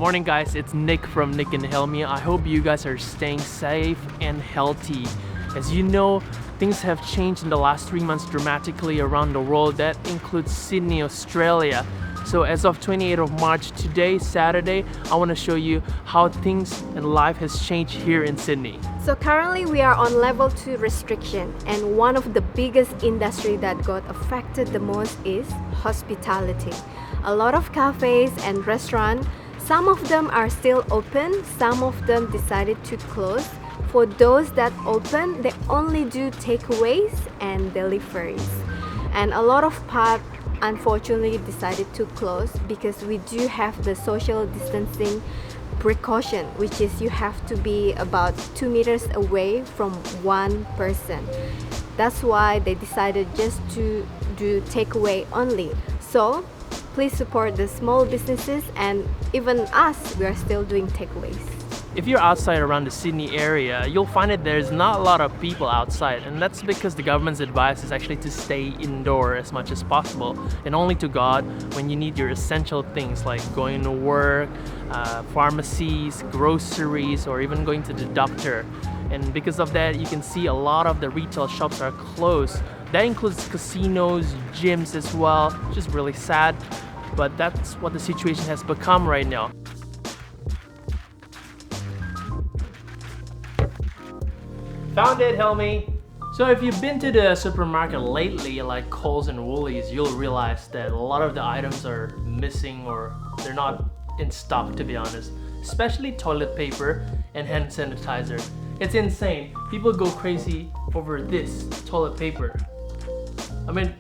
Morning guys, it's Nick from Nick and Helmi. I hope you guys are staying safe and healthy. As you know, things have changed in the last 3 months dramatically around the world. That includes Sydney, Australia. So as of 28th of March, today, Saturday, I want to show you how things and life has changed here in Sydney. So currently we are on level 2 restriction, and one of the biggest industry that got affected the most is hospitality. A lot of cafes and restaurants, some of them are still open, some of them decided to close. For those that open, they only do takeaways and deliveries. And a lot of parts unfortunately decided to close because we do have the social distancing precaution, which is you have to be about 2 meters away from one person. That's why they decided just to do takeaway only. So please support the small businesses, and even us, we are still doing takeaways. If you're outside around the Sydney area, you'll find that there's not a lot of people outside, and that's because the government's advice is actually to stay indoor as much as possible and only to go out when you need your essential things like going to work, pharmacies, groceries, or even going to the doctor. And because of that, you can see a lot of the retail shops are closed. That includes casinos, gyms as well, which is really sad, but that's what the situation has become right now. Found it, Helmi! So if you've been to the supermarket lately, like Coles and Woolies, you'll realize that a lot of the items are missing or they're not in stock, to be honest. Especially toilet paper and hand sanitizer. It's insane. People go crazy over this toilet paper. I mean,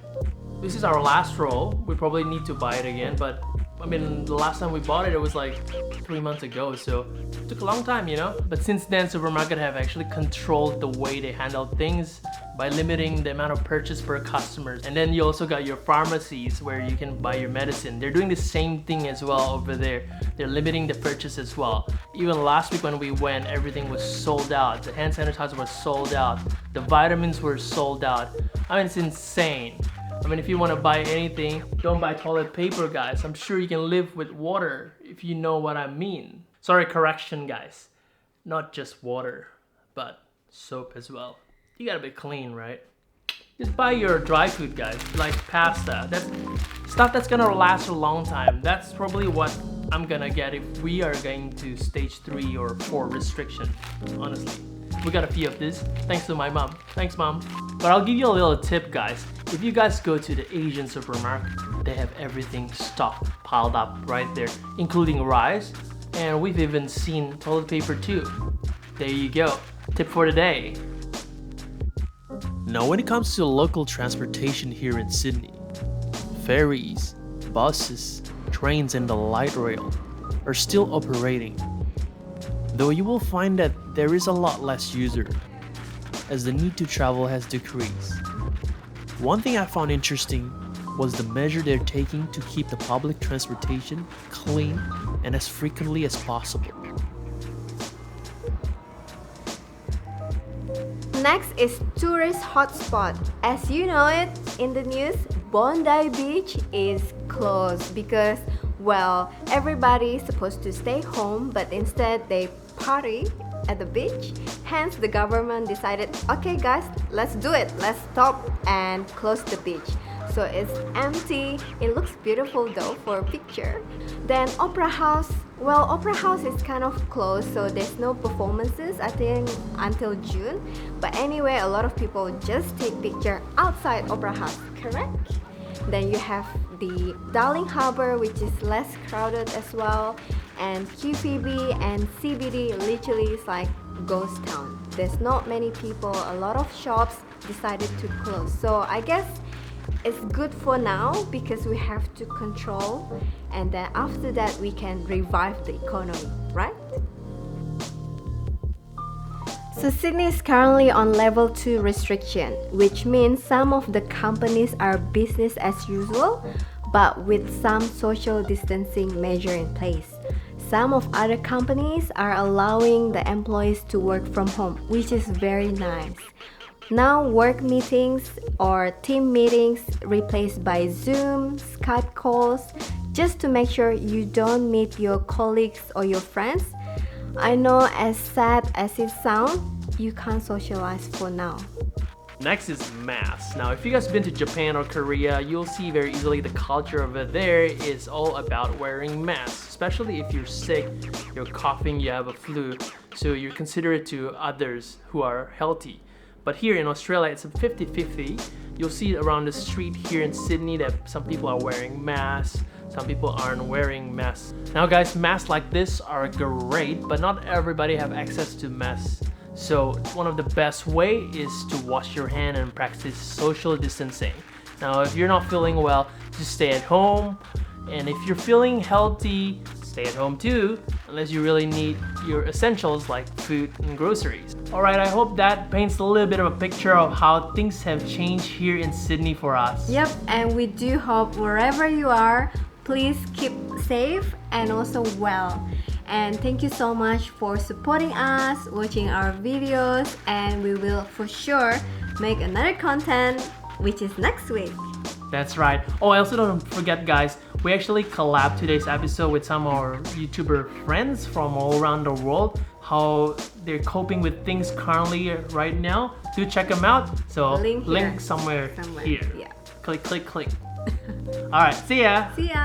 this is our last roll. We probably need to buy it again, but I mean, the last time we bought it, it was like 3 months ago, so it took a long time, you know? But since then, supermarkets have actually controlled the way they handle things by limiting the amount of purchase per customer. And then you also got your pharmacies where you can buy your medicine. They're doing the same thing as well over there. They're limiting the purchase as well. Even last week when we went, everything was sold out. The hand sanitizer was sold out. The vitamins were sold out. I mean, it's insane. I mean, if you want to buy anything, don't buy toilet paper, guys. I'm sure you can live with water, if you know what I mean. Sorry, correction, guys. Not just water, but soap as well. You gotta be clean, right? Just buy your dry food, guys, like pasta. That's stuff that's gonna last a long time. That's probably what I'm gonna get if we are going to stage 3 or 4 restriction, honestly. We got a few of this, thanks to my mom. Thanks, mom. But I'll give you a little tip, guys. If you guys go to the Asian supermarket, they have everything stocked, piled up right there, including rice, and we've even seen toilet paper too. There you go, tip for the day. Now when it comes to local transportation here in Sydney, ferries, buses, trains and the light rail are still operating. Though you will find that there is a lot less user, as the need to travel has decreased. One thing I found interesting was the measure they're taking to keep the public transportation clean and as frequently as possible. Next is tourist hotspot. As you know it in the news, Bondi Beach is closed because, well, everybody is supposed to stay home, but instead they party at the beach. Hence, the government decided, okay guys, let's do it. Let's stop and close the beach. So it's empty. It looks beautiful though for a picture. Then Opera House. Well, Opera House is kind of closed, so there's no performances, I think, until June. But anyway, a lot of people just take picture outside Opera House, correct? Then you have the Darling Harbour, which is less crowded as well. And QPB and CBD literally is like ghost town. There's not many people. A lot of shops decided to close. So I guess it's good for now because we have to control, and then after that we can revive the economy, right? So Sydney is currently on level 2 restriction, which means some of the companies are business as usual, but with some social distancing measure in place. Some of other companies are allowing the employees to work from home, which is very nice. Now work meetings or team meetings replaced by Zoom, Skype calls, just to make sure you don't meet your colleagues or your friends. I know, as sad as it sounds, you can't socialize for now. Next is masks. Now, if you guys been to Japan or Korea, you'll see very easily the culture over there is all about wearing masks, especially if you're sick, you're coughing, you have a flu, so you're considerate to others who are healthy. But here in Australia, it's a 50-50. You'll see around the street here in Sydney that some people are wearing masks, some people aren't wearing masks. Now guys, masks like this are great, but not everybody have access to masks. So one of the best way is to wash your hand and practice social distancing. Now if you're not feeling well, just stay at home. And if you're feeling healthy, stay at home too, unless you really need your essentials like food and groceries. Alright, I hope that paints a little bit of a picture of how things have changed here in Sydney for us. Yep, and we do hope wherever you are, please keep safe and also well. And thank you so much for supporting us, watching our videos, and we will for sure make another content, which is next week. That's right. Oh, I also don't forget guys, we actually collabed today's episode with some of our YouTuber friends from all around the world, how they're coping with things currently right now. Do check them out. So link somewhere here. Yeah. Click. Alright, see ya. See ya.